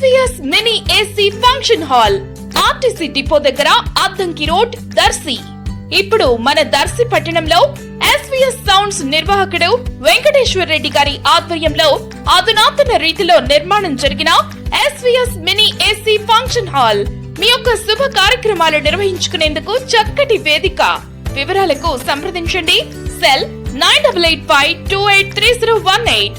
SVS mini AC function hall RTC depot దగ్గర Addanki road, Darsi. ఇప్పుడు మన దర్శి పట్టణంలో ఎస్వీఎస్ సౌండ్స్ నిర్వాహకుడు వెంకటేశ్వర రెడ్డి గారి ఆధ్వర్యంలో అధునాతన రీతిలో నిర్మాణం జరిగిన SVS mini AC function hall మీ యొక్క శుభ కార్యక్రమాలు నిర్వహించుకునేందుకు చక్కటి వేదిక. వివరాలకు సంప్రదించండి. సెల్ 9885283018.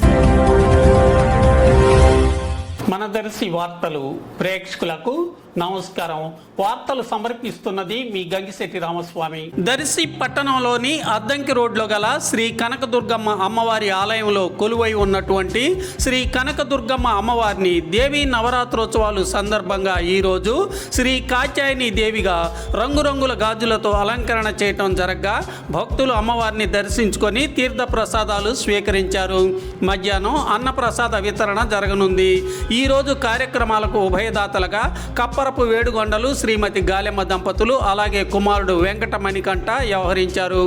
మన దర్శి వార్తలు ప్రేక్షకులకు నమస్కారం. వార్తలు సమర్పిస్తున్నది మీ గంగిశెట్టి రామస్వామి. దర్శి పట్టణంలోని అద్దంకి రోడ్లో గల శ్రీ కనకదుర్గమ్మ అమ్మవారి ఆలయంలో కొలువై ఉన్నటువంటి శ్రీ కనకదుర్గమ్మ అమ్మవారిని దేవి నవరాత్రోత్సవాలు సందర్భంగా ఈరోజు శ్రీ కాత్యాయని దేవిగా రంగురంగుల గాజులతో అలంకరణ చేయటం జరగ్గా భక్తులు అమ్మవారిని దర్శించుకొని తీర్థ ప్రసాదాలు స్వీకరించారు. మధ్యాహ్నం అన్నప్రసాద వితరణ జరగనుంది. ఈరోజు కార్యక్రమాలకు ఉభయదాతలుగా కప్పరపు వేడుగొండలు శ్రీమతి గాలెమ్మ దంపతులు అలాగే కుమారుడు వెంకట మణికంఠ వ్యవహరించారు.